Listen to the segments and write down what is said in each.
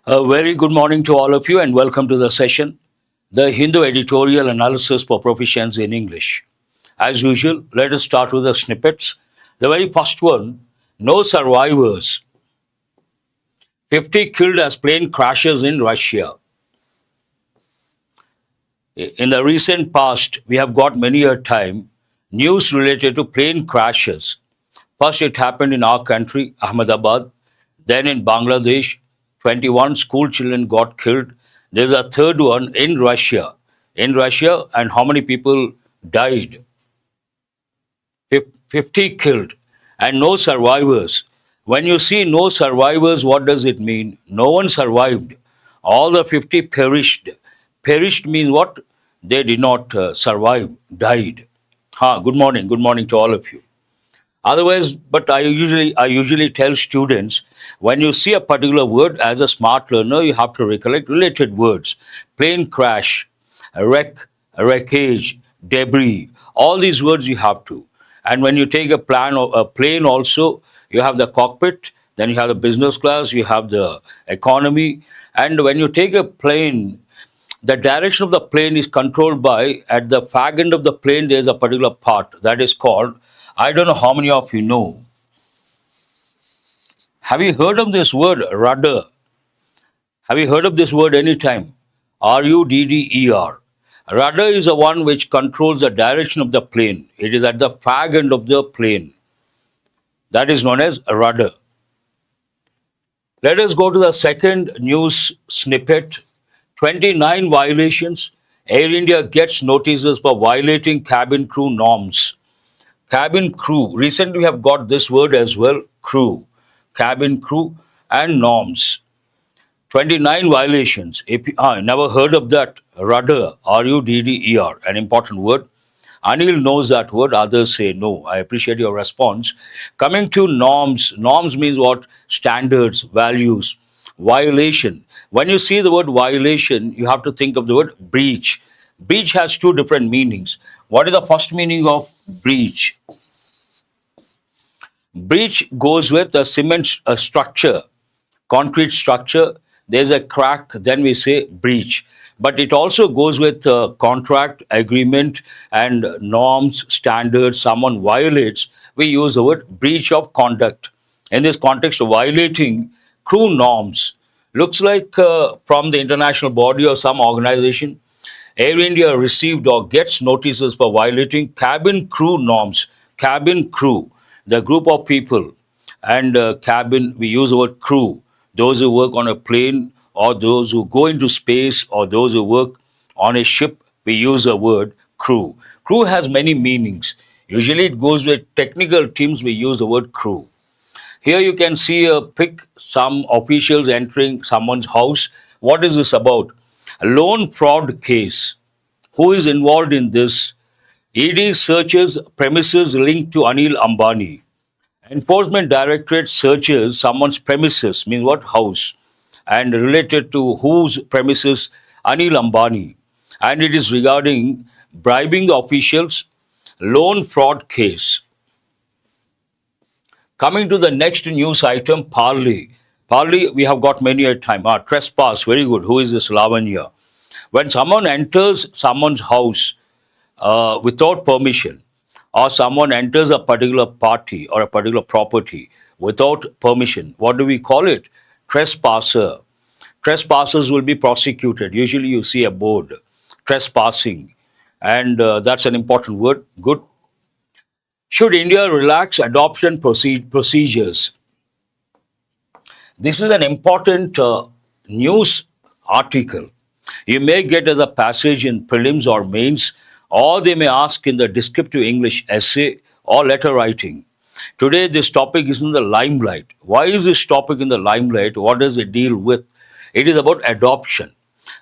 A very good morning to all of you and welcome to the session, the Hindu editorial analysis for proficiency in English. As usual, let us start with the snippets. The very first one, no survivors. 50 killed as plane crashes in Russia. In the recent past, we have got many a time news related to plane crashes. First, it happened in our country, Ahmedabad. Then in Bangladesh, 21 school children got killed. There's a third one in Russia. In Russia, and how many people died? 50 killed and no survivors. When you see no survivors, what does it mean? No one survived. All the 50 perished. Perished means what? They did not survive, died. Good morning. Good morning to all of you. Otherwise, but I usually tell students, when you see a particular word as a smart learner, you have to recollect related words. Plane crash, a wreck, a wreckage, debris, all these words you have to. And when you take a plane also, you have the cockpit, then you have the business class, you have the economy. And when you take a plane, the direction of the plane is controlled by, at the fag end of the plane, there's a particular part that is called, I don't know how many of you know. Have you heard of this word, rudder? Have you heard of this word anytime? R-U-D-D-E-R. Rudder is the one which controls the direction of the plane. It is at the fag end of the plane. That is known as a rudder. Let us go to the second news snippet. 29 violations. Air India gets notices for violating cabin crew norms. Cabin crew. Recently we have got this word as well, crew. Cabin crew and norms. 29 violations. Never heard of that. Rudder, R-U-D-D-E-R, an important word. Anil knows that word, others say no. I appreciate your response. Coming to norms. Norms means what? Standards, values. Violation. When you see the word violation, you have to think of the word breach. Breach has two different meanings. What is the first meaning of breach? Breach goes with a cement structure, concrete structure. There's a crack, then we say breach. But it also goes with contract, agreement, and norms, standards. Someone violates, we use the word breach of conduct. In this context, violating crew norms. Looks like from the international body or some organization, Air India received or gets notices for violating cabin crew norms. Cabin crew, the group of people, and cabin, we use the word crew. Those who work on a plane, or those who go into space, or those who work on a ship, we use the word crew. Crew has many meanings. Usually it goes with technical teams, we use the word crew. Here you can see a pic, some officials entering someone's house. What is this about? A loan fraud case. Who is involved in this? ED searches premises linked to Anil Ambani. Enforcement Directorate searches someone's premises, means what? House. And related to whose premises? Anil Ambani. And it is regarding bribing the officials, loan fraud case. Coming to the next news item, Parley. Parley, we have got many a time. Trespass, very good. Who is this? Lavanya. When someone enters someone's house without permission, or someone enters a particular party or a particular property without permission, what do we call it? Trespasser. Trespassers will be prosecuted. Usually you see a board, trespassing. And that's an important word. Good. Should India relax adoption procedures? This is an important news article. You may get as a passage in prelims or mains, or they may ask in the descriptive English essay or letter writing. Today, this topic is in the limelight. Why is this topic in the limelight? What does it deal with? It is about adoption.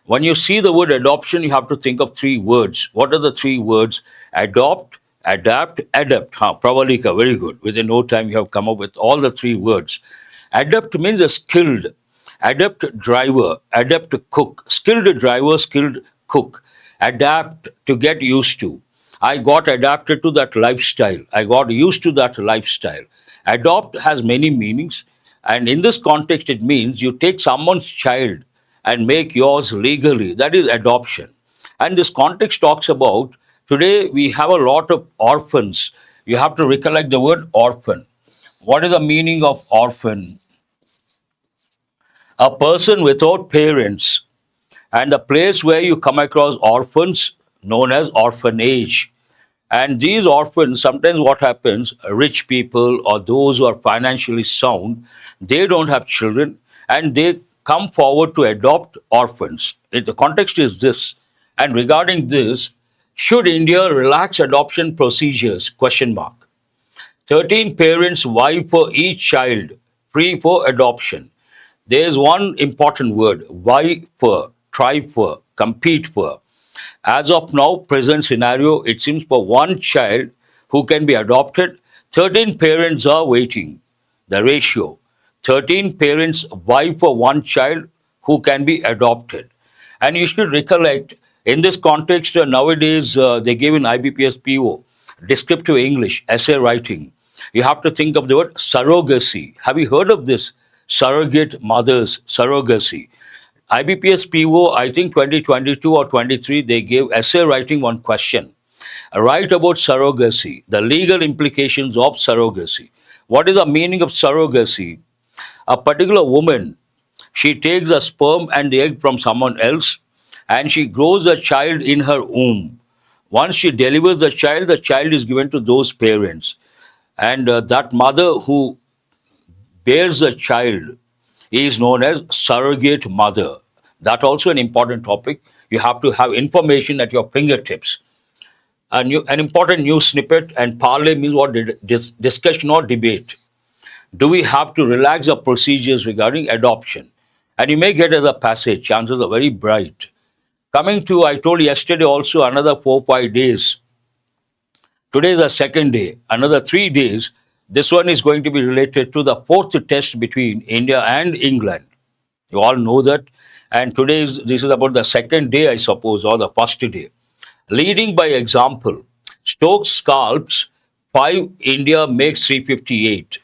When you see the word adoption, you have to think of three words. What are the three words? Adopt, adapt, adapt. Pravalika, very good. Within no time, you have come up with all the three words. Adapt means a skilled. Adept driver, adept cook. Skilled driver, skilled cook. Adapt, to get used to. I got adapted to that lifestyle. I got used to that lifestyle. Adopt has many meanings. And in this context, it means you take someone's child and make yours legally. That is adoption. And this context talks about today we have a lot of orphans. You have to recollect the word orphan. What is the meaning of orphan? A person without parents. And the place where you come across orphans, known as orphanage. And these orphans, sometimes what happens, rich people or those who are financially sound, they don't have children and they come forward to adopt orphans. The context is this. And regarding this, should India relax adoption procedures? Question mark. 13 parents vie for each child, free for adoption. There is one important word, vie for, try for, compete for. As of now, present scenario, it seems for one child who can be adopted, 13 parents are waiting. The ratio, 13 parents vie for one child who can be adopted. And you should recollect, in this context, nowadays they give in IBPS PO, descriptive English, essay writing. You have to think of the word surrogacy. Have you heard of this? Surrogate mothers, surrogacy. IBPS PO, I think 2022 or 23, they gave essay writing one question. Write about surrogacy, the legal implications of surrogacy. What is the meaning of surrogacy? A particular woman, she takes a sperm and the egg from someone else and she grows a child in her womb. Once she delivers the child is given to those parents. And that mother who bears a child is known as surrogate mother. That also an important topic. You have to have information at your fingertips. An important news snippet, and parley means what? Discussion or debate. Do we have to relax the procedures regarding adoption? And you may get as a passage, chances are very bright. Coming to, I told yesterday also, another 4-5 days. Today is the second day, another 3 days. This one is going to be related to the fourth test between India and England. You all know that. And this is about the second day, I suppose, or the first day. Leading by example, Stokes scalps 5, India makes 358.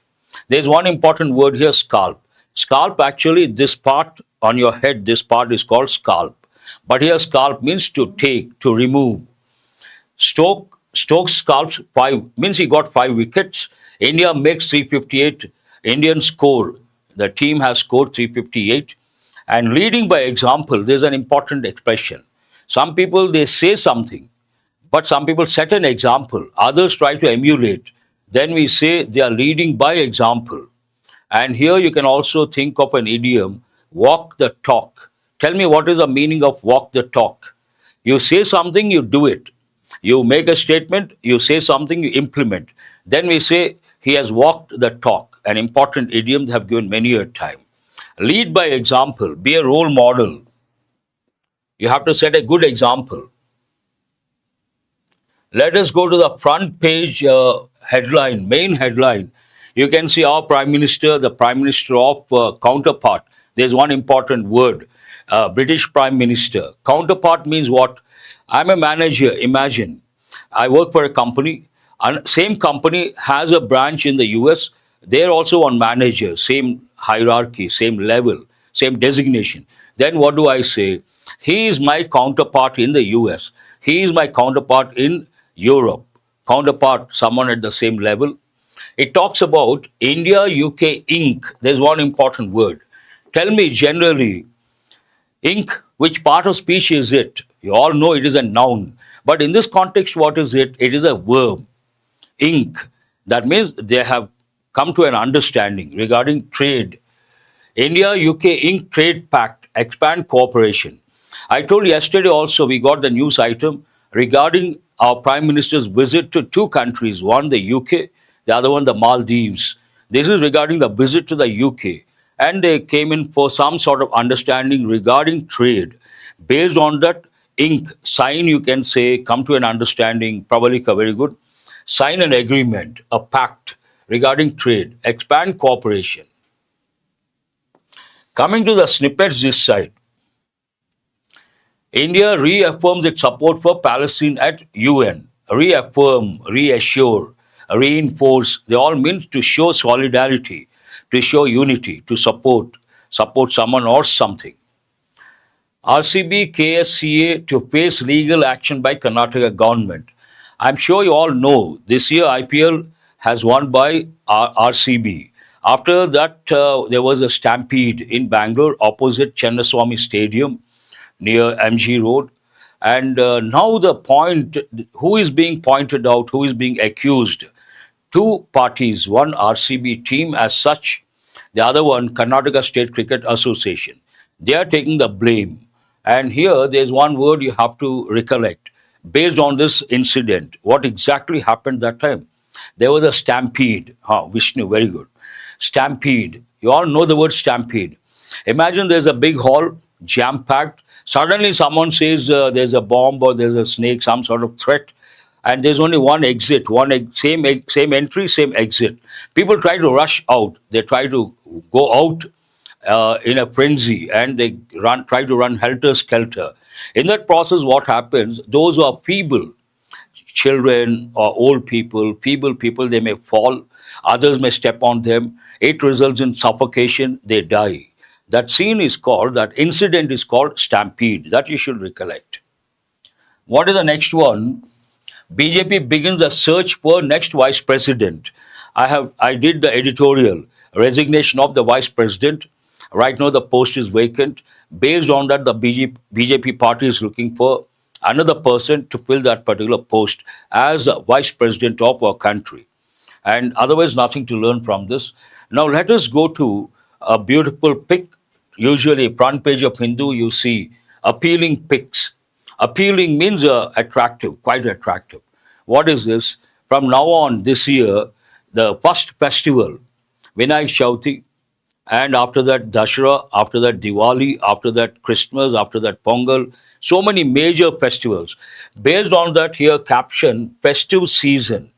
There's one important word here, scalp. Scalp, actually, this part on your head, this part is called scalp. But here scalp means to take, to remove. Stokes scalps 5, means he got 5 wickets. India makes 358. Indian score, the team has scored 358. And leading by example, there's an important expression. Some people, they say something, but some people set an example. Others try to emulate. Then we say they are leading by example. And here you can also think of an idiom, walk the talk. Tell me what is the meaning of walk the talk. You say something, you do it. You make a statement, you say something, you implement. Then we say he has walked the talk, an important idiom they have given many a time. Lead by example, be a role model. You have to set a good example. Let us go to the front page headline, main headline. You can see our Prime Minister, the Prime Minister of counterpart. There's one important word, British Prime Minister. Counterpart means what? I'm a manager, imagine. I work for a company, and same company has a branch in the US. They're also on manager, same hierarchy, same level, same designation. Then what do I say? He is my counterpart in the US. He is my counterpart in Europe. Counterpart, someone at the same level. It talks about India, UK, Inc. There's one important word. Tell me generally, Inc., which part of speech is it? You all know it is a noun. But in this context, what is it? It is a verb. Inc. That means they have come to an understanding regarding trade. India, UK, Inc. Trade Pact, expand cooperation. I told yesterday also we got the news item regarding our Prime Minister's visit to 2 countries, one the UK, the other one the Maldives. This is regarding the visit to the UK. And they came in for some sort of understanding regarding trade. Based on that, Inc. sign, you can say, come to an understanding, Pravalika, very good. Sign an agreement, a pact regarding trade, expand cooperation. Coming to the snippets this side, India reaffirms its support for Palestine at UN. Reaffirm, reassure, reinforce, they all mean to show solidarity. to show unity, to support someone or something. RCB KSCA to face legal action by Karnataka government. I'm sure you all know this year IPL has won by RCB. After that, there was a stampede in Bangalore opposite Chennaswamy Stadium near MG Road. And now the point, who is being pointed out, who is being accused? Two parties, one RCB team as such, the other one Karnataka State Cricket Association. They are taking the blame. And here there's one word you have to recollect. Based on this incident, what exactly happened that time? There was a stampede. Vishnu, very good. Stampede. You all know the word stampede. Imagine there's a big hall, jam packed. Suddenly someone says there's a bomb or there's a snake, some sort of threat, and there's only one exit, same entry, same exit. People try to rush out. They try to go out in a frenzy, and they try to run helter skelter. In that process, what happens? Those who are feeble, children or old people, feeble people, they may fall. Others may step on them. It results in suffocation. They die. That incident is called stampede. That you should recollect. What is the next one? BJP begins a search for next vice president. I did the editorial, resignation of the vice president. Right now the post is vacant. Based on that, the BJP party is looking for another person to fill that particular post as a vice president of our country. And otherwise, nothing to learn from this. Now let us go to a beautiful pic. Usually, front page of Hindu, you see appealing pics. Appealing means attractive, quite attractive. What is this? From now on, this year, the first festival, Vinayak Chauthi, and after that Dashera, after that Diwali, after that Christmas, after that Pongal, so many major festivals. Based on that, here caption festive season,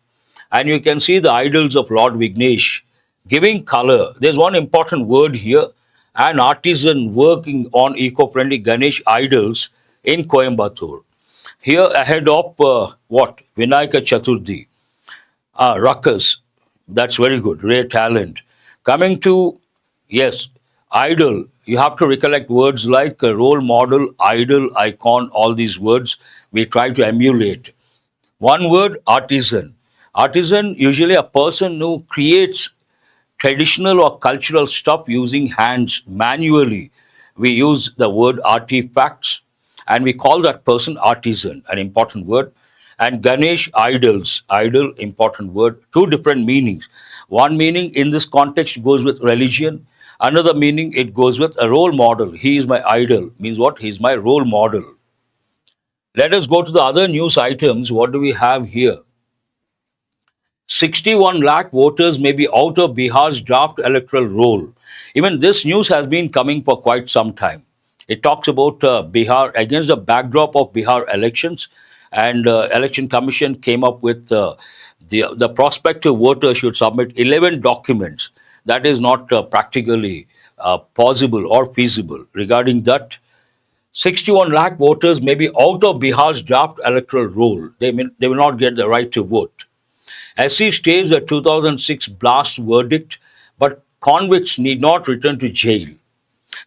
and you can see the idols of Lord Vignesh giving color. There's one important word here: an artisan working on eco-friendly Ganesh idols in Coimbatore. Here ahead of what? Vinayaka Chaturthi. Ruckus. That's very good. Rare talent. Coming to, yes, idol. You have to recollect words like role model, idol, icon, all these words we try to emulate. One word, artisan. Artisan, usually a person who creates traditional or cultural stuff using hands manually. We use the word artifacts and we call that person artisan, an important word. And Ganesh, idols, idol, important word, two different meanings. One meaning in this context goes with religion, another meaning it goes with a role model. He is my idol, means what? He is my role model. Let us go to the other news items. What do we have here? 61 lakh voters may be out of Bihar's draft electoral roll. Even this news has been coming for quite some time. It talks about Bihar against the backdrop of Bihar elections, and Election Commission came up with the prospective voter should submit 11 documents. That is not practically possible or feasible. Regarding that, 61 lakh voters may be out of Bihar's draft electoral roll. They will not get the right to vote. SC stays the 2006 blast verdict, but convicts need not return to jail.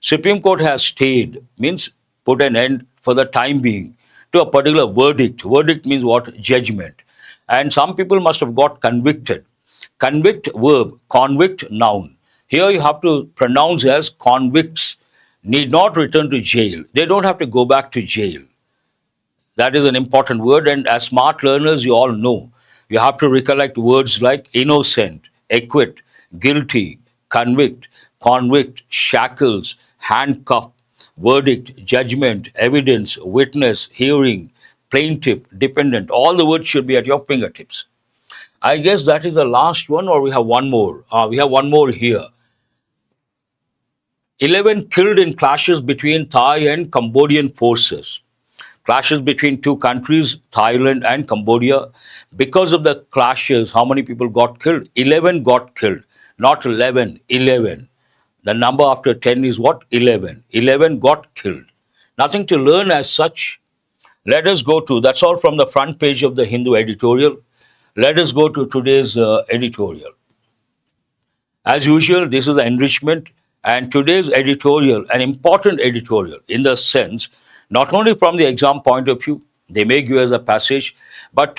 Supreme Court has stayed, means put an end for the time being to a particular verdict. Verdict means what? Judgment. And some people must have got convicted. Convict, verb, convict, noun. Here you have to pronounce as convicts need not return to jail. They don't have to go back to jail. That is an important word, and as smart learners, you all know. You have to recollect words like innocent, acquit, guilty, convict, shackles, handcuff, verdict, judgment, evidence, witness, hearing, plaintiff, dependent. All the words should be at your fingertips. I guess that is the last one, or we have one more. We have one more here. 11 killed in clashes between Thai and Cambodian forces. Clashes between two countries, Thailand and Cambodia. Because of the clashes, how many people got killed? 11 got killed. Not 11, 11. The number after 10 is what? 11. 11 got killed. Nothing to learn as such. Let us go to, that's all from the front page of the Hindu editorial. Let us go to today's editorial. As usual, this is the enrichment, and today's editorial, an important editorial in the sense, not only from the exam point of view, they may give us a passage, but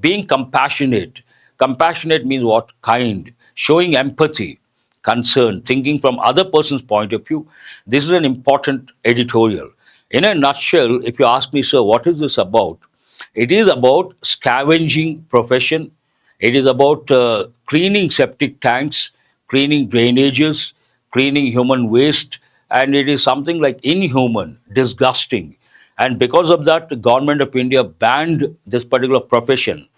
being compassionate. Compassionate means what? Kind, showing empathy, concern, thinking from other person's point of view. This is an important editorial. In a nutshell, if you ask me, sir, what is this about? It is about scavenging profession. It is about cleaning septic tanks, cleaning drainages, cleaning human waste, and it is something like inhuman, disgusting. And because of that, the government of India banned this particular profession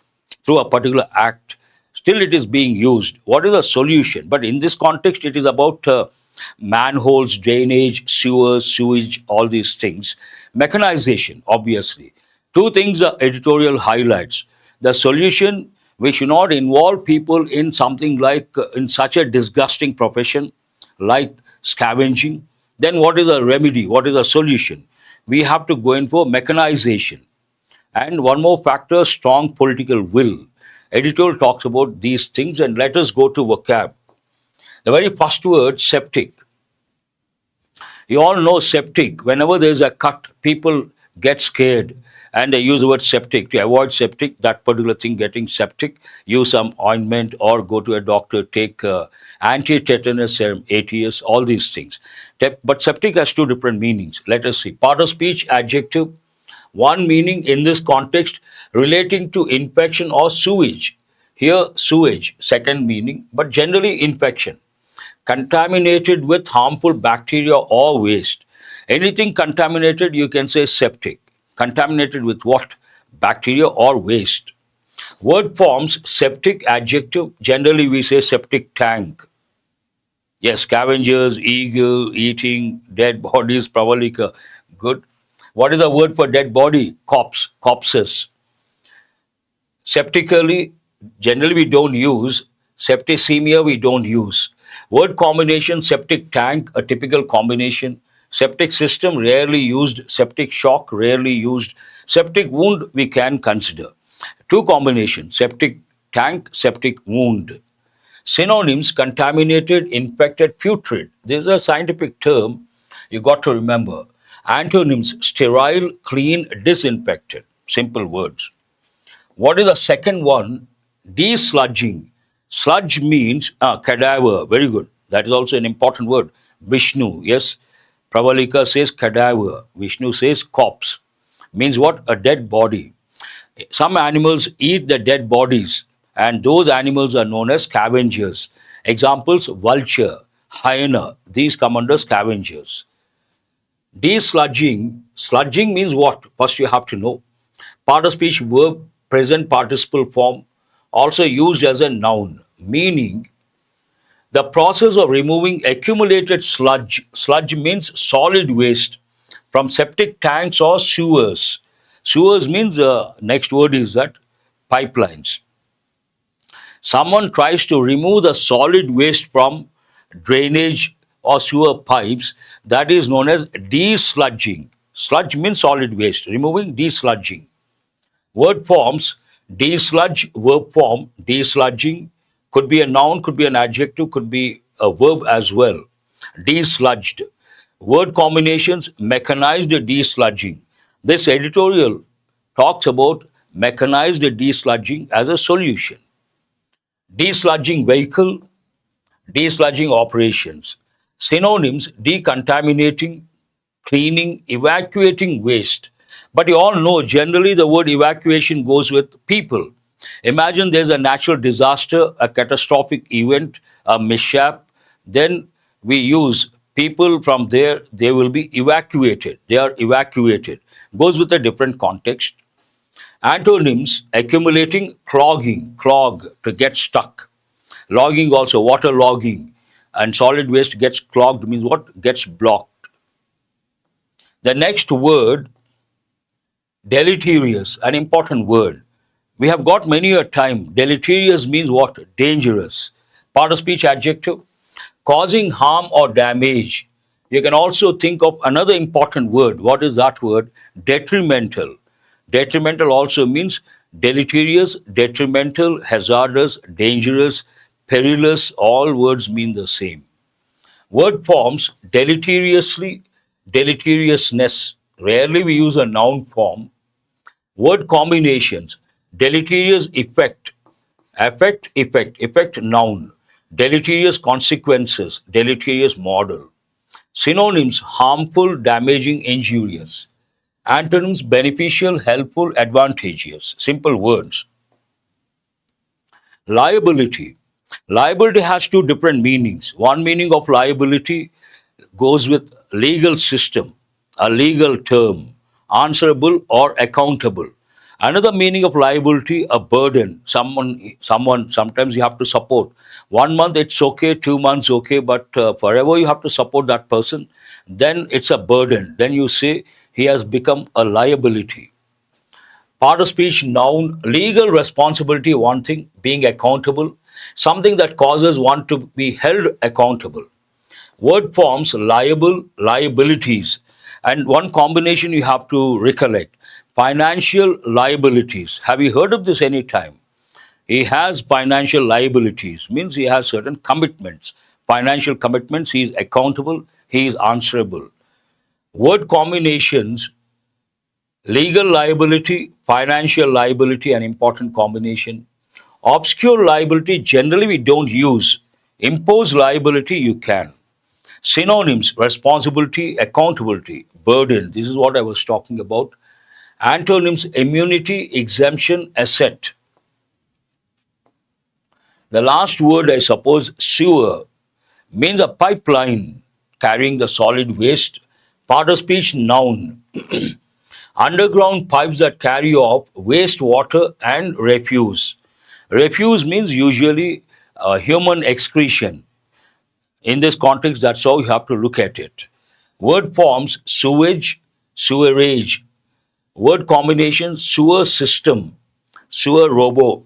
through a particular act. Still, it is being used. What is the solution? But in this context, it is about manholes, drainage, sewers, sewage, all these things. Mechanization, obviously. Two things the editorial highlights. The solution, we should not involve people in something like, in such a disgusting profession like scavenging. Then what is the remedy? What is the solution? We have to go in for mechanization. And one more factor, strong political will. Editorial talks about these things, and let us go to vocab. The very first word, septic. You all know septic. Whenever there is a cut, people get scared and they use the word septic. To avoid septic, that particular thing getting septic, use some ointment or go to a doctor, take anti-tetanus serum, ATS, all these things. But septic has two different meanings. Let us see. Part of speech, adjective. One meaning in this context relating to infection or sewage. Here, sewage, second meaning, but generally infection. Contaminated with harmful bacteria or waste. Anything contaminated, you can say septic. Contaminated with what? Bacteria or waste. Word forms, septic, adjective, generally we say septic tank. Yes, scavengers, eagle, eating, dead bodies, pravalika. Good. What is the word for dead body? Corpse, corpses. Septically, generally we don't use. Septicemia, we don't use. Word combination, septic tank, a typical combination. Septic system, rarely used. Septic shock, rarely used. Septic wound, we can consider. Two combinations, septic tank, septic wound. Synonyms, contaminated, infected, putrid. This is a scientific term you got to remember. Antonyms, sterile, clean, disinfected. Simple words. What is the second one? Desludging. Sludge means cadaver. Very good. That is also an important word. Vishnu. Yes. Pravalika says cadaver. Vishnu says corpse. Means what? A dead body. Some animals eat the dead bodies, and those animals are known as scavengers. Examples, vulture, hyena. These come under scavengers. Desludging. Sludging means what? First you have to know. Part of speech verb, present participle form, also used as a noun, meaning the process of removing accumulated sludge. Sludge means solid waste from septic tanks or sewers. Sewers means next word is that pipelines. Someone tries to remove the solid waste from drainage or sewer pipes, that is known as desludging. Sludge means solid waste, removing, desludging. Word forms, desludge, verb form, desludging, could be a noun, could be an adjective, could be a verb as well. Desludged. Word combinations, mechanized desludging. This editorial talks about mechanized desludging as a solution. Desludging vehicle, desludging operations. Synonyms, decontaminating, cleaning, evacuating waste. But you all know generally the word evacuation goes with people. Imagine there's a natural disaster, a catastrophic event, a mishap, then we use people from there, they will be evacuated. They are evacuated. Goes with a different context. Antonyms, accumulating, clogging, clog, to get stuck. Logging also, water logging. And solid waste gets clogged means what? Gets blocked. The next word, deleterious, an important word. We have got many a time. Deleterious means what? Dangerous. Part of speech adjective. Causing harm or damage. You can also think of another important word. What is that word? Detrimental. Detrimental also means deleterious, detrimental, hazardous, dangerous, perilous, all words mean the same. Word forms deleteriously, deleteriousness. Rarely we use a noun form. Word combinations, deleterious effect, effect noun, deleterious consequences, deleterious model. Synonyms, harmful, damaging, injurious. Antonyms, beneficial, helpful, advantageous. Simple words. Liability. Liability has two different meanings. One meaning of liability goes with legal system, a legal term, answerable or accountable. Another meaning of liability, a burden. Someone. Sometimes you have to support. 1 month it's okay, 2 months okay, but forever you have to support that person. Then it's a burden. Then you say he has become a liability. Part of speech, noun, legal responsibility, one thing, being accountable, something that causes one to be held accountable. Word forms, liable, liabilities. And one combination you have to recollect, financial liabilities. Have you heard of this any time? He has financial liabilities, means he has certain commitments. Financial commitments, he is accountable, he is answerable. Word combinations, legal liability, financial liability, an important combination. Obscure liability, generally we don't use. Impose liability, you can. Synonyms, responsibility, accountability, burden. This is what I was talking about. Antonyms, immunity, exemption, asset. The last word, I suppose, sewer, means a pipeline carrying the solid waste. Part of speech, noun. Underground pipes that carry off wastewater and refuse. Refuse means usually human excretion. In this context, that's how you have to look at it. Word forms, sewage, sewerage. Word combinations, sewer system, sewer robo.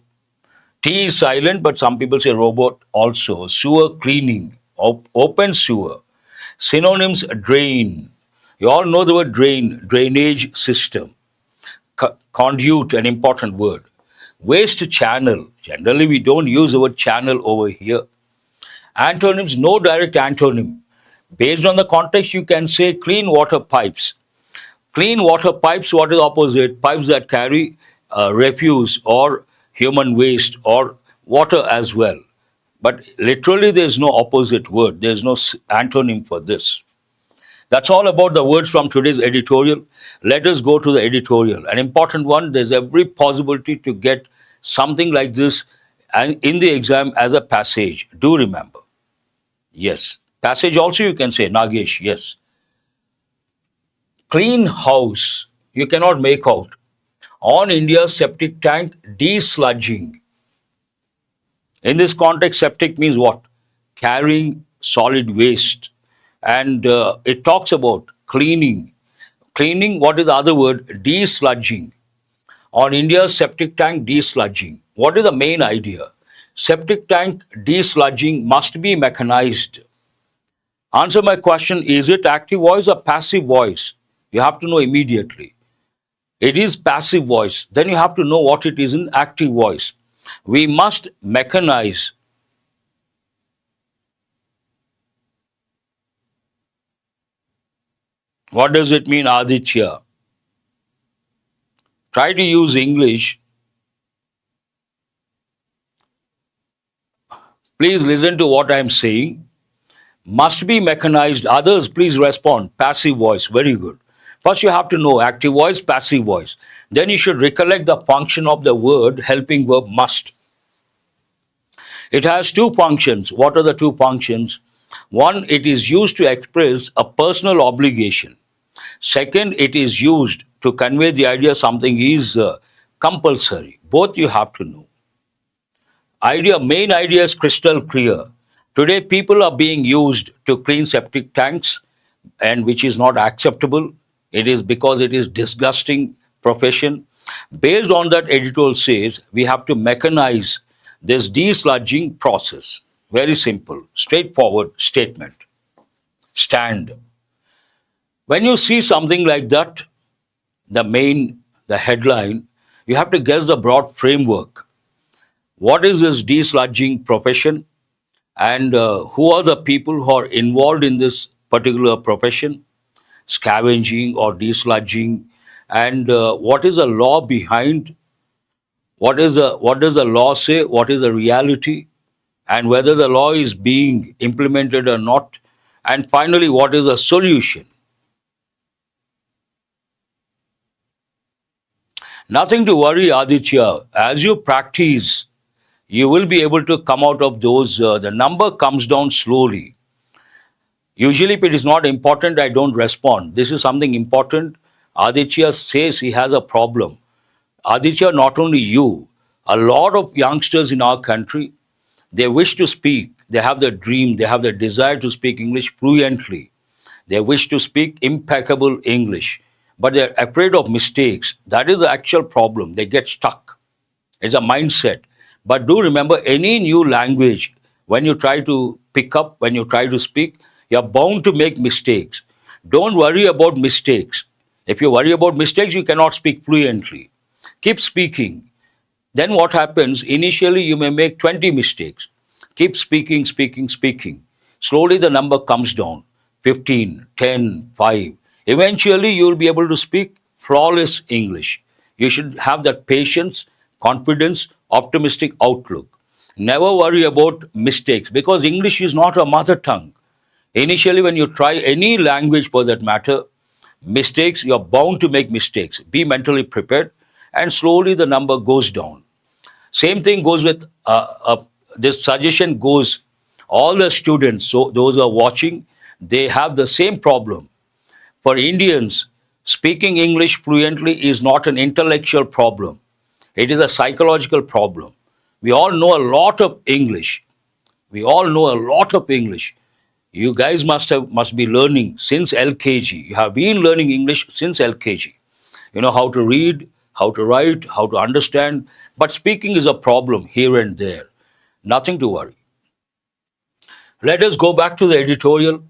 T is silent, but some people say robot also. Sewer cleaning, open sewer. Synonyms, drain. You all know the word drain, drainage system. Conduit, an important word. Waste channel. Generally, we don't use the word channel over here. Antonyms, no direct antonym. Based on the context, you can say clean water pipes. Clean water pipes, what is opposite? Pipes that carry refuse or human waste or water as well. But literally, there's no opposite word. There's no antonym for this. That's all about the words from today's editorial. Let us go to the editorial. An important one, there's every possibility to get something like this in the exam as a passage. Do remember. Yes. Passage also you can say, Nagesh, yes. Clean house, you cannot make out. On India's septic tank, desludging. In this context, septic means what? Carrying solid waste. And it talks about cleaning. Cleaning, what is the other word? Desludging. On India's septic tank, desludging. What is the main idea? Septic tank desludging must be mechanized. Answer my question, is it active voice or passive voice? You have to know immediately. It is passive voice. Then you have to know what it is in active voice. We must mechanize. What does it mean, Aditya? Try to use English. Please listen to what I am saying. Must be mechanized. Others, please respond. Passive voice. Very good. First, you have to know active voice, passive voice. Then you should recollect the function of the word helping verb must. It has two functions. What are the two functions? One, it is used to express a personal obligation. Second, it is used to convey the idea something is compulsory. Both you have to know. Main idea is crystal clear. Today, people are being used to clean septic tanks, and which is not acceptable. It is because it is disgusting profession. Based on that, editorial says we have to mechanize this desludging process. Very simple, straightforward statement. Stand. When you see something like that, the headline, you have to guess the broad framework. What is this desludging profession? And who are the people who are involved in this particular profession, scavenging or desludging, and what is the law behind, what does the law say, what is the reality, and whether the law is being implemented or not, and finally, what is the solution. Nothing to worry, Aditya. As you practice, you will be able to come out of those. The number comes down slowly. Usually, if it is not important, I don't respond. This is something important. Aditya says he has a problem. Aditya, not only you, a lot of youngsters in our country, they wish to speak. They have the dream, they have the desire to speak English fluently. They wish to speak impeccable English, but they're afraid of mistakes. That is the actual problem. They get stuck. It's a mindset. But do remember, any new language, when you try to pick up, when you try to speak, you're bound to make mistakes. Don't worry about mistakes. If you worry about mistakes, you cannot speak fluently. Keep speaking. Then what happens? Initially, you may make 20 mistakes. Keep speaking, speaking, speaking. Slowly, the number comes down 15, 10, 5. Eventually, you will be able to speak flawless English. You should have that patience, confidence, optimistic outlook. Never worry about mistakes because English is not a mother tongue. Initially, when you try any language for that matter, mistakes, you're bound to make mistakes. Be mentally prepared, and slowly the number goes down. Same thing goes with this suggestion goes all the students. So those who are watching, they have the same problem. For Indians, speaking English fluently is not an intellectual problem. It is a psychological problem. We all know a lot of English. We all know a lot of English. You guys must be learning since LKG. You have been learning English since LKG. You know how to read, how to write, how to understand. But speaking is a problem here and there. Nothing to worry. Let us go back to the editorial.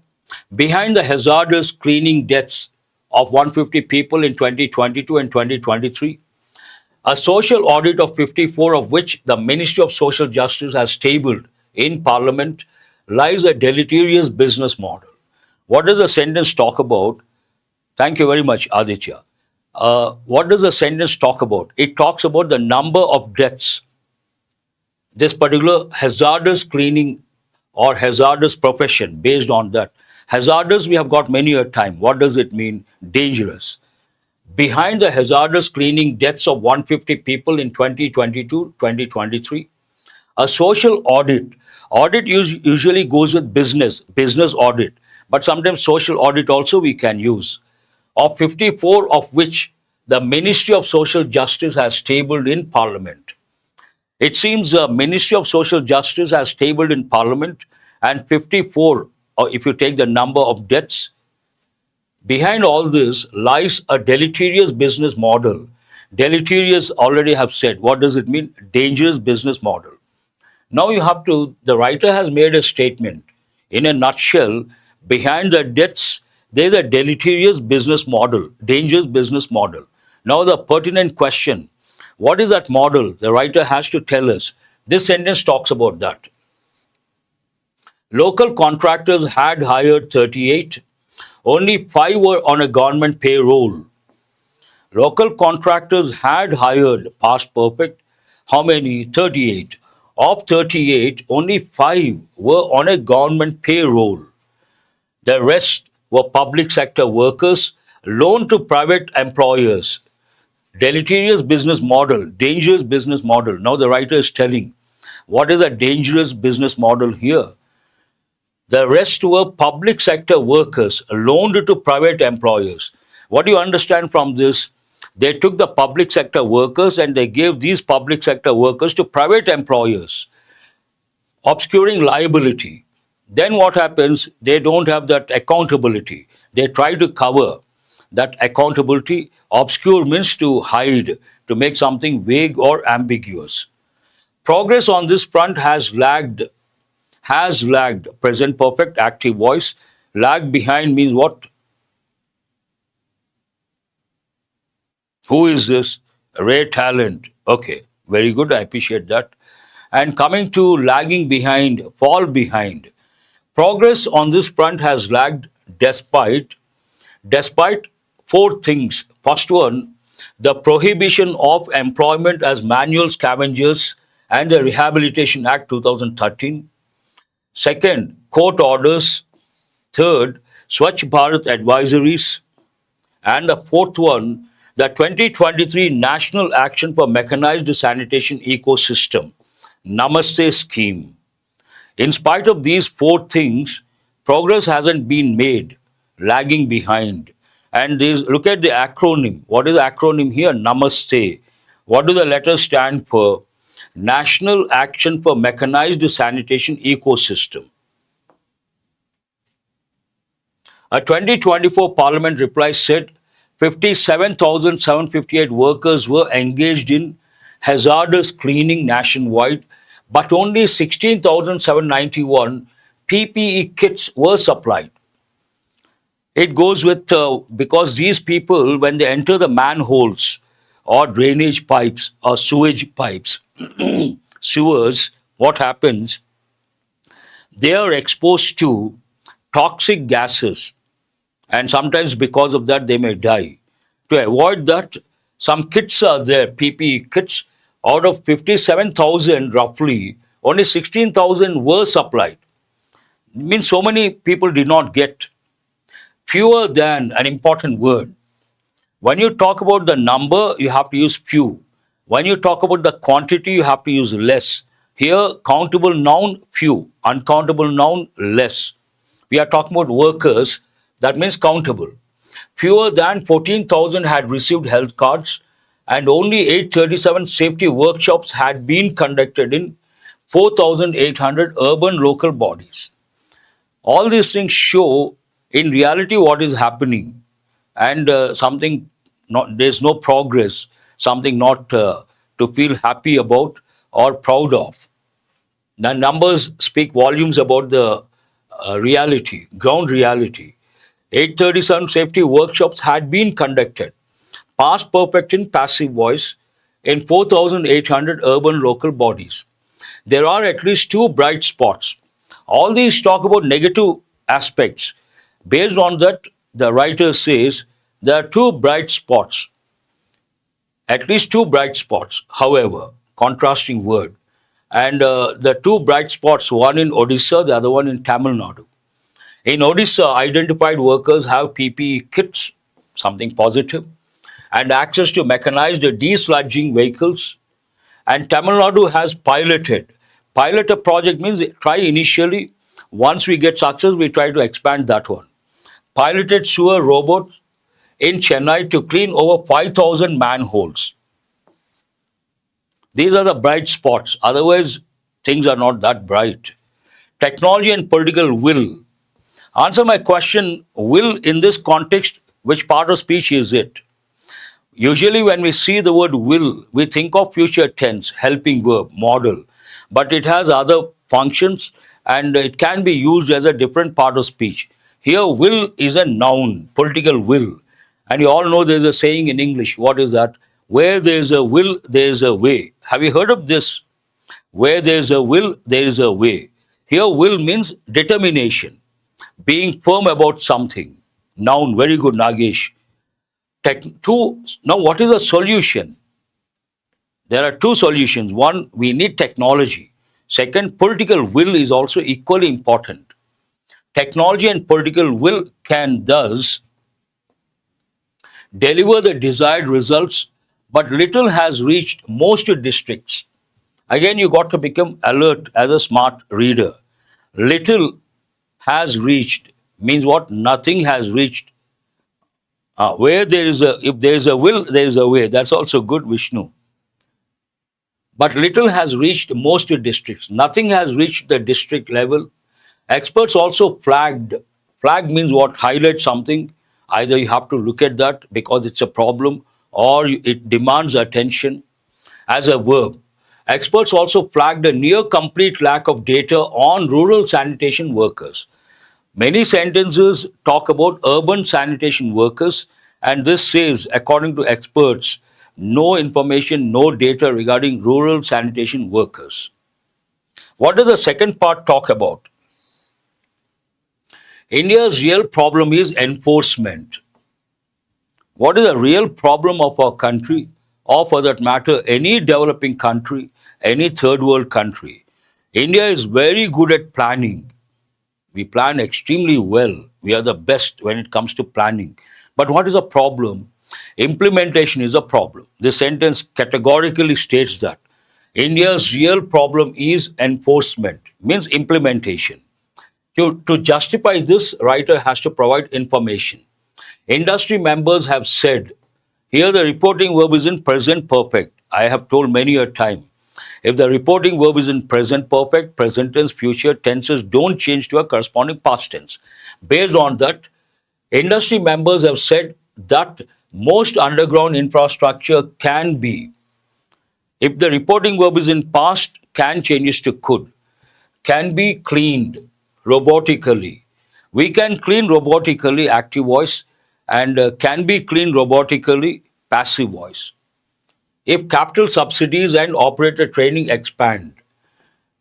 Behind the hazardous cleaning deaths of 150 people in 2022 and 2023, a social audit of 54, of which the Ministry of Social Justice has tabled in Parliament, lies a deleterious business model. What does the sentence talk about? Thank you very much, Aditya. What does the sentence talk about? It talks about the number of deaths. This particular hazardous cleaning or hazardous profession, based on that. Hazardous, we have got many a time. What does it mean? Dangerous. Behind the hazardous cleaning deaths of 150 people in 2022, 2023, a social audit usually goes with business audit, but sometimes social audit also we can use, of 54 of which the Ministry of Social Justice has tabled in Parliament. It seems the Ministry of Social Justice has tabled in Parliament, and 54, or if you take the number of deaths, behind all this lies a deleterious business model. Deleterious, already have said. What does it mean? Dangerous business model. Now you have to, the writer has made a statement. In a nutshell, behind the deaths, there's a deleterious business model, dangerous business model. Now the pertinent question, what is that model? The writer has to tell us. This sentence talks about that. Local contractors had hired 38. Only 5 were on a government payroll. Local contractors had hired, past perfect, how many? 38. Of 38, only 5 were on a government payroll. The rest were public sector workers loaned to private employers. Deleterious business model, dangerous business model. Now the writer is telling what is a dangerous business model here. The rest were public sector workers loaned to private employers. What do you understand from this? They took the public sector workers and they gave these public sector workers to private employers, obscuring liability. Then what happens? They don't have that accountability. They try to cover that accountability. Obscure means to hide, to make something vague or ambiguous. Progress on this front has lagged. Present perfect, active voice. Lag behind means what? Who is this? Rare talent. Okay, very good. I appreciate that. And coming to lagging behind, fall behind. Progress on this front has lagged despite four things. First one, the prohibition of employment as manual scavengers and the Rehabilitation Act 2013. Second, court orders. Third, Swachh Bharat advisories. And the fourth one, the 2023 National Action for Mechanized Sanitation Ecosystem, Namaste scheme. In spite of these four things, progress hasn't been made, lagging behind. And look at the acronym. What is the acronym here? Namaste. What do the letters stand for? National Action for Mechanized Sanitation Ecosystem. A 2024 Parliament reply said 57,758 workers were engaged in hazardous cleaning nationwide, but only 16,791 PPE kits were supplied. It goes with because these people, when they enter the manholes or drainage pipes or sewage pipes, sewers, what happens? They are exposed to toxic gases, and sometimes because of that they may die. To avoid that, some kits are there, PPE kits. Out of 57,000 roughly, only 16,000 were supplied. It means so many people did not get. Fewer than, an important word. When you talk about the number, you have to use few. When you talk about the quantity, you have to use less. Here, countable noun, few. Uncountable noun, less. We are talking about workers, that means countable. Fewer than 14,000 had received health cards, and only 837 safety workshops had been conducted in 4,800 urban local bodies. All these things show in reality what is happening, and something not, there's no progress, something not to feel happy about or proud of. The numbers speak volumes about the reality, ground reality. 837 safety workshops had been conducted, past perfect in passive voice, in 4,800 urban local bodies. There are at least two bright spots. All these talk about negative aspects. Based on that, the writer says there are two bright spots, at least two bright spots, however, contrasting word. And the two bright spots, one in Odisha, the other one in Tamil Nadu. In Odisha, identified workers have PPE kits, something positive, and access to mechanized desludging vehicles. And Tamil Nadu has piloted. Pilot a project means try initially. Once we get success, we try to expand that one. Piloted sewer robots in Chennai to clean over 5,000 manholes. These are the bright spots. Otherwise, things are not that bright. Technology and political will. Answer my question, will in this context, which part of speech is it? Usually when we see the word will, we think of future tense, helping verb, model. But it has other functions and it can be used as a different part of speech. Here, will is a noun, political will. And you all know there's a saying in English. What is that? Where there's a will, there's a way. Have you heard of this? Where there's a will, there is a way. Here, will means determination, being firm about something. Noun, very good, Nagesh. Now, what is a solution? There are two solutions. One, we need technology. Second, political will is also equally important. Technology and political will can thus deliver the desired results, but little has reached most districts. Again, you got to become alert as a smart reader. Little has reached means what? Nothing has reached. Where there is if there is a will, there is a way. That's also good, Vishnu. But little has reached most districts. Nothing has reached the district level. Experts also flagged. Flag means what? Highlight something. Either you have to look at that because it's a problem or it demands attention as a verb. Experts also flagged a near complete lack of data on rural sanitation workers. Many sentences talk about urban sanitation workers, and this says, according to experts, no information, no data regarding rural sanitation workers. What does the second part talk about? India's real problem is enforcement. What is the real problem of our country, or for that matter, any developing country, any third world country? India is very good at planning. We plan extremely well. We are the best when it comes to planning. But what is the problem? Implementation is a problem. This sentence categorically states that India's real problem is enforcement, means implementation. To justify this, writer has to provide information. Industry members have said, here the reporting verb is in present perfect. I have told many a time. If the reporting verb is in present perfect, present tense, future tenses don't change to a corresponding past tense. Based on that, industry members have said that most underground infrastructure can be, if the reporting verb is in past, can changes to could, can be cleaned robotically. We can clean robotically active voice and can be cleaned robotically passive voice. If capital subsidies and operator training expand,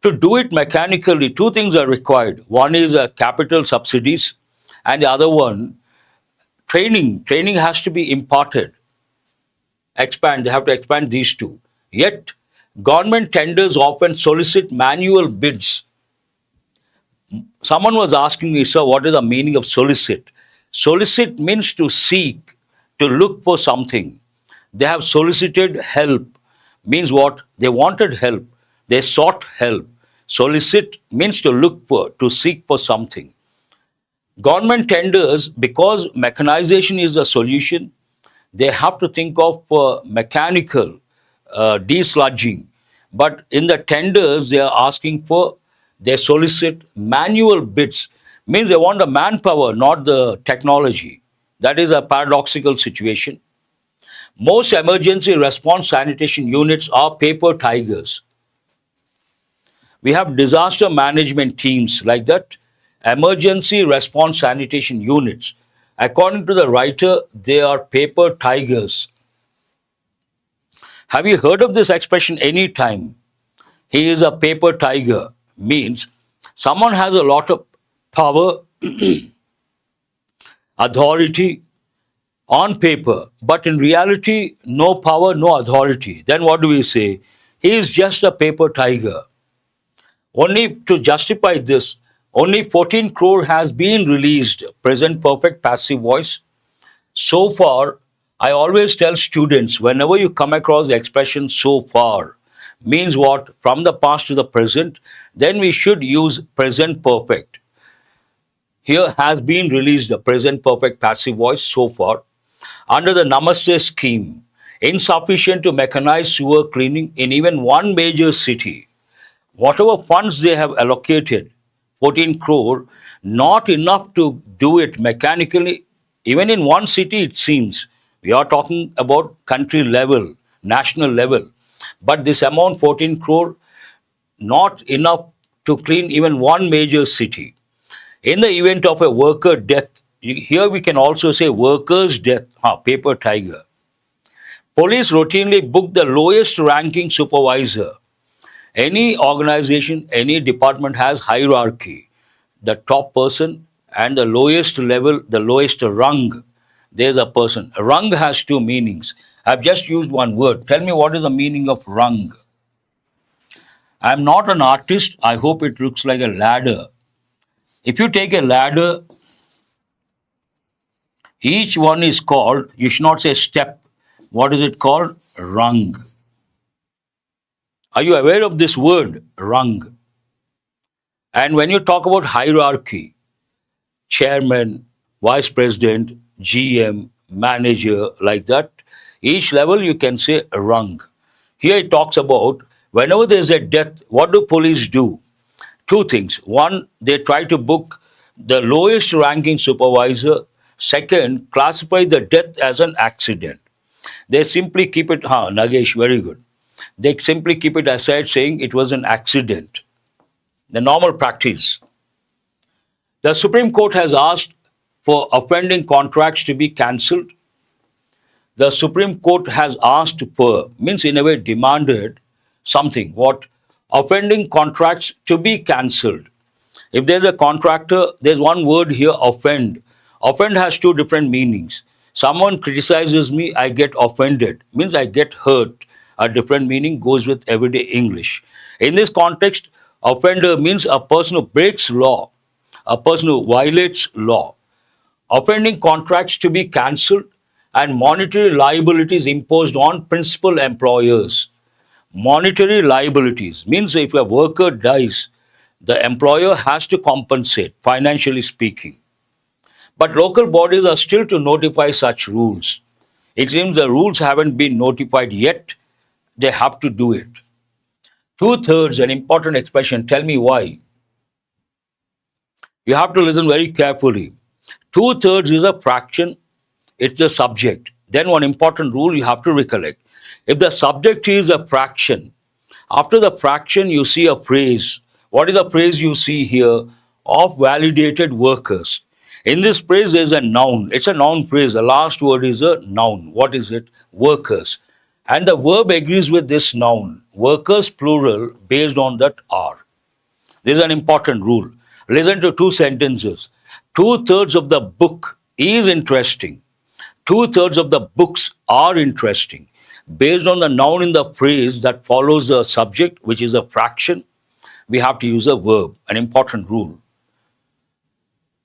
to do it mechanically, two things are required. One is capital subsidies, and the other one, training. Training has to be imparted. Expand, they have to expand these two. Yet, government tenders often solicit manual bids. Someone was asking me, sir, what is the meaning of solicit? Solicit means to seek, to look for something. They have solicited help. Means what? They wanted help. They sought help. Solicit means to look for, to seek for something. Government tenders, because mechanization is a solution, they have to think of mechanical desludging. But in the tenders, they are asking for, they solicit manual bids. Means they want the manpower, not the technology. That is a paradoxical situation. Most emergency response sanitation units are paper tigers. We have disaster management teams like that. Emergency response sanitation units. According to the writer, they are paper tigers. Have you heard of this expression any time? He is a paper tiger. Means someone has a lot of power, authority on paper, but in reality, no power, no authority. Then what do we say? He is just a paper tiger. Only to justify this, only 14 crore has been released, present perfect passive voice. So far, I always tell students, whenever you come across the expression so far, means what? From the past to the present, then we should use present perfect. Here has been released the present perfect passive voice so far. Under the Namaste scheme, insufficient to mechanize sewer cleaning in even one major city. Whatever funds they have allocated, 14 crore, not enough to do it mechanically, even in one city it seems. We are talking about country level, national level. But this amount, 14 crore, not enough to clean even one major city. In the event of a worker death, here we can also say worker's death, paper tiger. Police routinely book the lowest ranking supervisor. Any organization, any department has hierarchy. The top person and the lowest level, the lowest rung, there's a person. Rung has two meanings. I've just used one word. Tell me what is the meaning of rung. I'm not an artist. I hope it looks like a ladder. If you take a ladder, each one is called, you should not say step. What is it called? Rung. Are you aware of this word, rung? And when you talk about hierarchy, chairman, vice president, GM, manager, like that, each level you can say rung. Here it talks about whenever there's a death, what do police do? Two things. One, they try to book the lowest ranking supervisor. Second, classify the death as an accident. They simply keep it, Nagesh, very good. They simply keep it aside saying it was an accident. The normal practice. The Supreme Court has asked for offending contracts to be cancelled. The Supreme Court has asked for, means in a way demanded something. What? Offending contracts to be cancelled. If there's a contractor, there's one word here, offend. Offend has two different meanings. Someone criticizes me, I get offended, means I get hurt. A different meaning goes with everyday English. In this context, offender means a person who breaks law, a person who violates law. Offending contracts to be cancelled and monetary liabilities imposed on principal employers. Monetary liabilities means if a worker dies, the employer has to compensate, financially speaking. But local bodies are still to notify such rules. It seems the rules haven't been notified yet. They have to do it. Two-thirds, an important expression. Tell me why. You have to listen very carefully. Two-thirds is a fraction. It's the subject. Then one important rule you have to recollect. If the subject is a fraction, after the fraction you see a phrase. What is the phrase you see here? Of validated workers. In this phrase there is a noun. It's a noun phrase. The last word is a noun. What is it? Workers. And the verb agrees with this noun. Workers plural based on that are. This is an important rule. Listen to two sentences. Two-thirds of the book is interesting. Two-thirds of the books are interesting. Based on the noun in the phrase that follows the subject, which is a fraction, we have to use a verb, an important rule.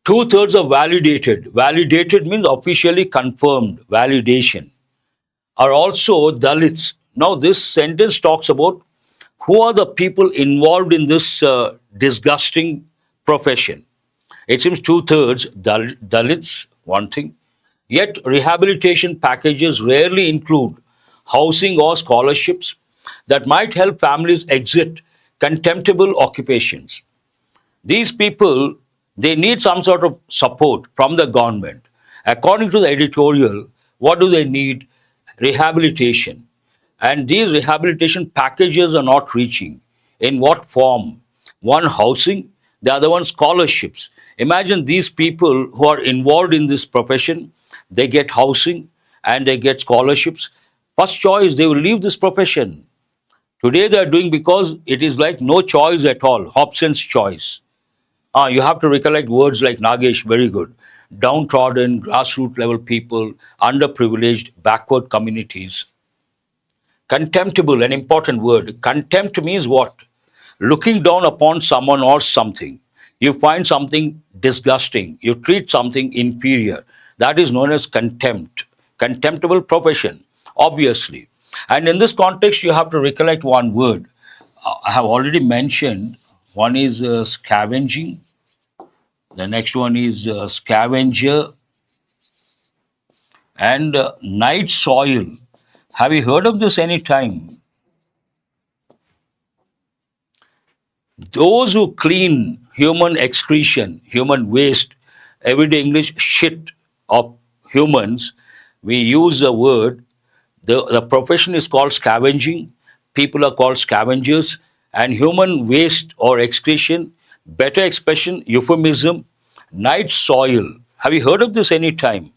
Two-thirds are validated. Validated means officially confirmed, validation. Are also Dalits. Now, this sentence talks about who are the people involved in this disgusting profession. It seems two-thirds Dalits, one thing. Yet, rehabilitation packages rarely include housing or scholarships that might help families exit contemptible occupations. These people, they need some sort of support from the government. According to the editorial, what do they need? Rehabilitation. And these rehabilitation packages are not reaching. In what form? One, housing, the other one, scholarships. Imagine these people who are involved in this profession, they get housing and they get scholarships. First choice, they will leave this profession. Today they are doing because it is like no choice at all, Hobson's choice. You have to recollect words like Nagesh, very good. Downtrodden, grassroots level people, underprivileged, backward communities. Contemptible, an important word. Contempt means what? Looking down upon someone or something. You find something disgusting. You treat something inferior. That is known as contempt. Contemptible profession, obviously. And in this context, you have to recollect one word. I have already mentioned. One is scavenging. The next one is scavenger. And night soil. Have you heard of this any time? Those who clean human excretion, human waste, everyday English shit of humans, we use the word. The profession is called scavenging. People are called scavengers. And human waste or excretion, better expression, euphemism, night soil. Have you heard of this any time?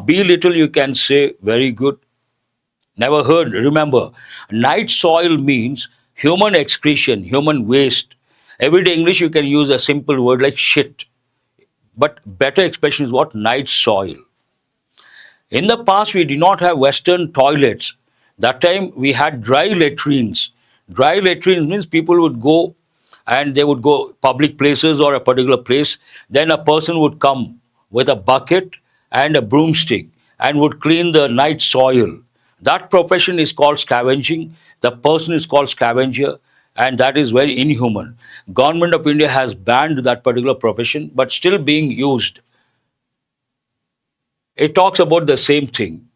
Be little, you can say, very good. Never heard. Remember, night soil means human excretion, human waste. Everyday English, you can use a simple word like shit. But better expression is what? Night soil. In the past, we did not have Western toilets. That time, we had dry latrines. Dry latrines means people would go and they would go public places or a particular place. Then a person would come with a bucket and a broomstick and would clean the night soil. That profession is called scavenging. The person is called scavenger, and that is very inhuman. Government of India has banned that particular profession, but still being used. It talks about the same thing.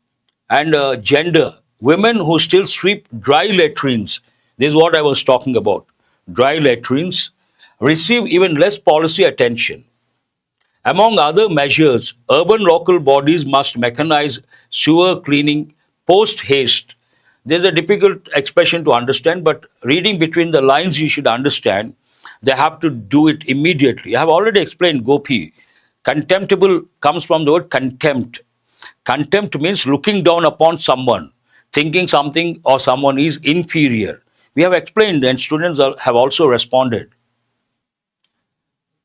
And gender, women who still sweep dry latrines. This is what I was talking about. Dry latrines receive even less policy attention. Among other measures, urban local bodies must mechanize sewer cleaning post haste. There's a difficult expression to understand, but reading between the lines, you should understand they have to do it immediately. I have already explained, Gopi. Contemptible comes from the word contempt. Contempt means looking down upon someone, thinking something or someone is inferior. We have explained and students have also responded.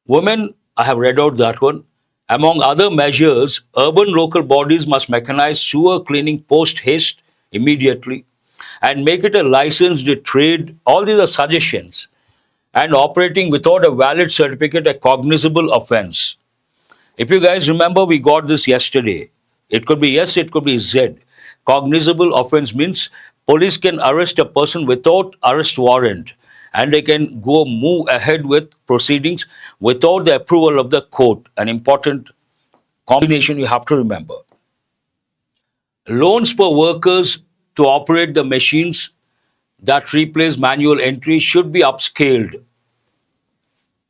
Women, I have read out that one. Among other measures, urban local bodies must mechanize sewer cleaning post haste immediately and make it a licensed trade. All these are suggestions. And operating without a valid certificate, a cognizable offense. If you guys remember, we got this yesterday. It could be yes, it could be Z. Cognizable offense means police can arrest a person without arrest warrant and they can go move ahead with proceedings without the approval of the court. An important combination you have to remember. Loans for workers to operate the machines that replace manual entry should be upscaled.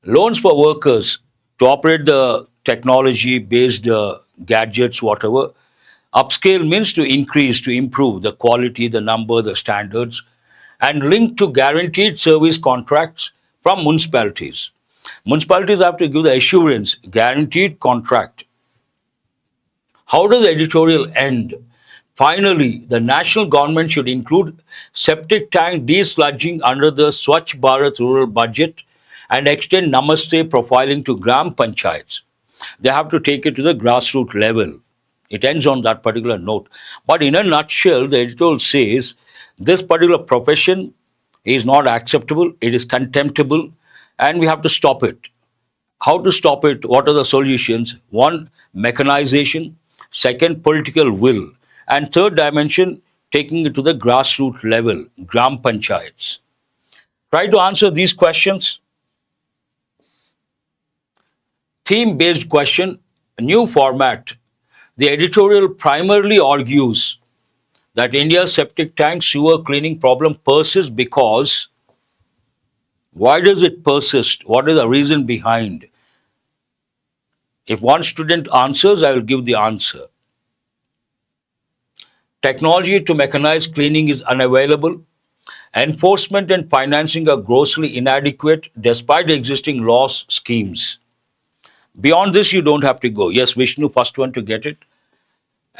Loans for workers to operate the technology based gadgets, whatever. Upscale means to increase, to improve the quality, the number, the standards, and linked to guaranteed service contracts from municipalities. Municipalities have to give the assurance, guaranteed contract. How does the editorial end? Finally, the national government should include septic tank desludging under the Swachh Bharat rural budget and extend Namaste profiling to Gram Panchayats. They have to take it to the grassroots level. It ends on that particular note. But in a nutshell, the editorial says this particular profession is not acceptable, it is contemptible, and we have to stop it. How to stop it? What are the solutions? One, mechanization. Second, political will. And third dimension, taking it to the grassroots level, Gram Panchayats. Try to answer these questions. Theme-based question, new format. The editorial primarily argues that India's septic tank sewer cleaning problem persists because why does it persist? What is the reason behind? If one student answers, I will give the answer. Technology to mechanize cleaning is unavailable. Enforcement and financing are grossly inadequate despite existing laws schemes. Beyond this, you don't have to go. Yes, Vishnu, first one to get it.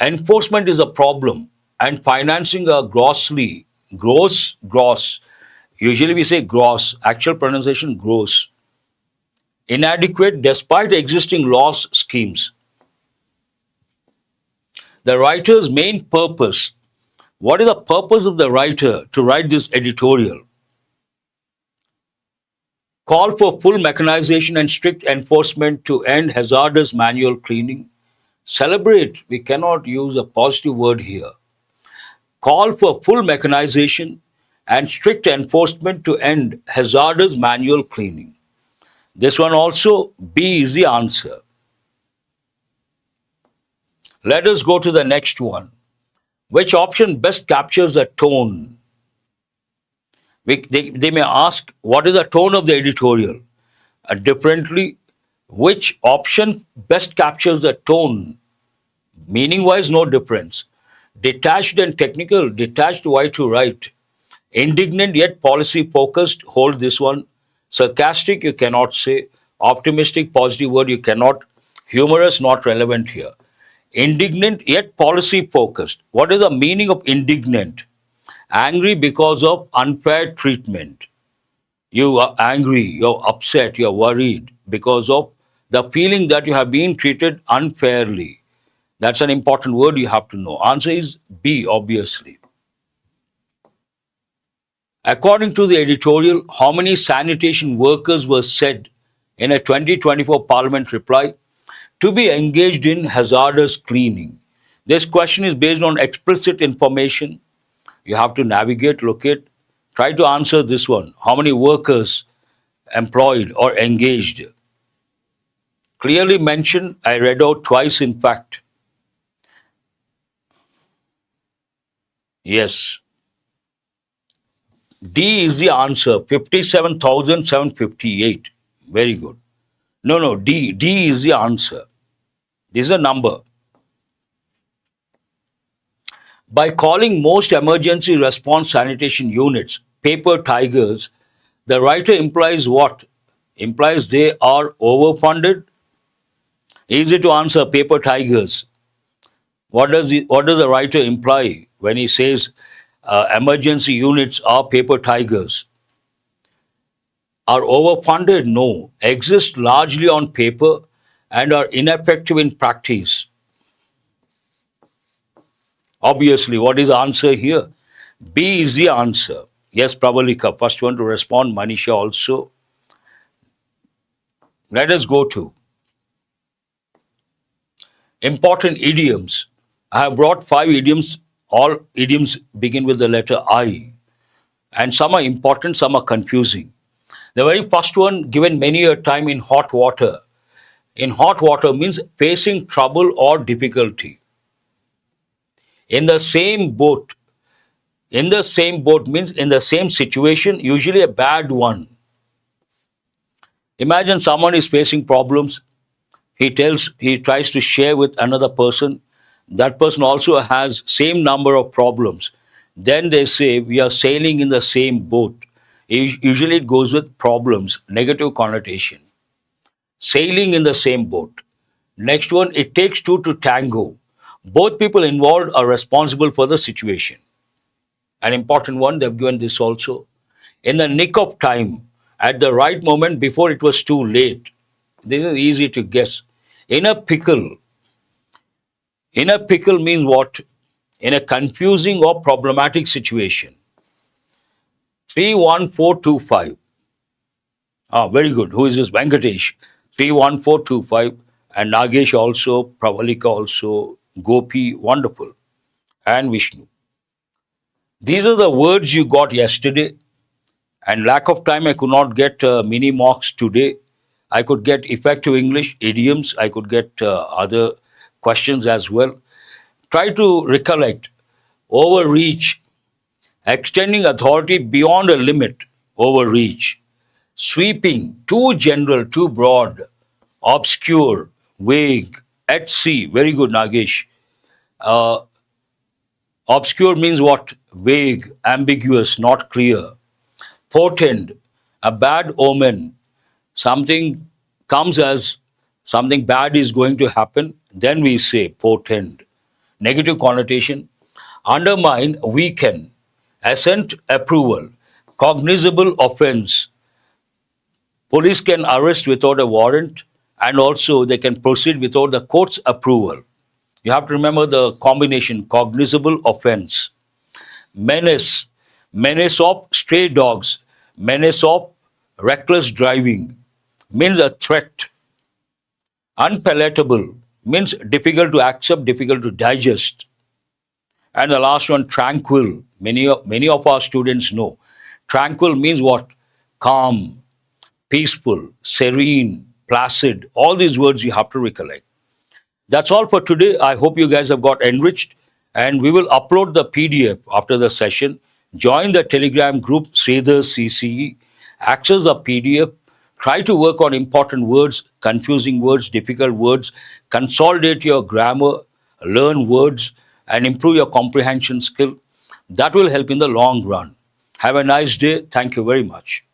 Enforcement is a problem and financing are gross. Usually we say gross, actual pronunciation gross. Inadequate despite existing laws schemes. The writer's main purpose. What is the purpose of the writer to write this editorial? Call for full mechanization and strict enforcement to end hazardous manual cleaning. Celebrate, we cannot use a positive word here. Call for full mechanization and strict enforcement to end hazardous manual cleaning. This one also, B is the answer. Let us go to the next one. Which option best captures the tone? They may ask, what is the tone of the editorial? Differently, which option best captures the tone? Meaning-wise, no difference. Detached and technical, detached, why to write? Indignant yet policy-focused, hold this one. Sarcastic, you cannot say. Optimistic, positive word, you cannot. Humorous, not relevant here. Indignant yet policy-focused. What is the meaning of indignant? Angry because of unfair treatment. You are angry, you're upset, you're worried because of the feeling that you have been treated unfairly. That's an important word you have to know. Answer is B, obviously. According to the editorial, how many sanitation workers were said in a 2024 Parliament reply to be engaged in hazardous cleaning? This question is based on explicit information. You have to navigate, locate, try to answer this one. How many workers employed or engaged? Clearly mentioned, I read out twice in fact. Yes. D is the answer, 57,758. Very good. No, D is the answer. This is a number. By calling most emergency response sanitation units paper tigers, the writer implies what? Implies they are overfunded? Easy to answer, paper tigers. What does the writer imply when he says emergency units are paper tigers. Are overfunded? No. Exist largely on paper and are ineffective in practice. Obviously, what is the answer here? B is the answer. Yes, Prabalika, first one to respond. Manisha also. Let us go to important idioms. I have brought 5 idioms. All idioms begin with the letter I. And some are important, some are confusing. The very first one, given many a time in hot water. In hot water means facing trouble or difficulty. In the same boat. In the same boat means in the same situation, usually a bad one. Imagine someone is facing problems. He tries to share with another person. That person also has same number of problems. Then they say, we are sailing in the same boat. Usually it goes with problems, negative connotation. Sailing in the same boat. Next one, it takes two to tango. Both people involved are responsible for the situation. An important one, they've given this also. In the nick of time, at the right moment before it was too late. This is easy to guess. In a pickle. In a pickle means what? In a confusing or problematic situation. 31425. Very good. Who is this? Venkatesh. 31425. And Nagesh also, Pravalika also, Gopi, wonderful. And Vishnu. These are the words you got yesterday. And lack of time, I could not get mini mocks today. I could get effective English, idioms. I could get other questions as well. Try to recollect. Overreach. Extending authority beyond a limit. Overreach. Sweeping. Too general, too broad. Obscure. Vague. At sea. Very good, Nagesh. Obscure means what? Vague, ambiguous, not clear. Portend. A bad omen. Something comes as something bad is going to happen, then we say portend. Negative connotation. Undermine, weaken. Assent, approval. Cognizable offense. Police can arrest without a warrant and also they can proceed without the court's approval. You have to remember the combination, cognizable offense. Menace. Menace of stray dogs. Menace of reckless driving. Means a threat. Unpalatable means difficult to accept, difficult to digest. And the last one, tranquil. Many of our students know. Tranquil means what? Calm, peaceful, serene, placid. All these words you have to recollect. That's all for today. I hope you guys have got enriched. And we will upload the PDF after the session. Join the Telegram group, SREEDHAR'S CCE. Access the PDF. Try to work on important words, confusing words, difficult words. Consolidate your grammar, learn words, and improve your comprehension skill. That will help in the long run. Have a nice day. Thank you very much.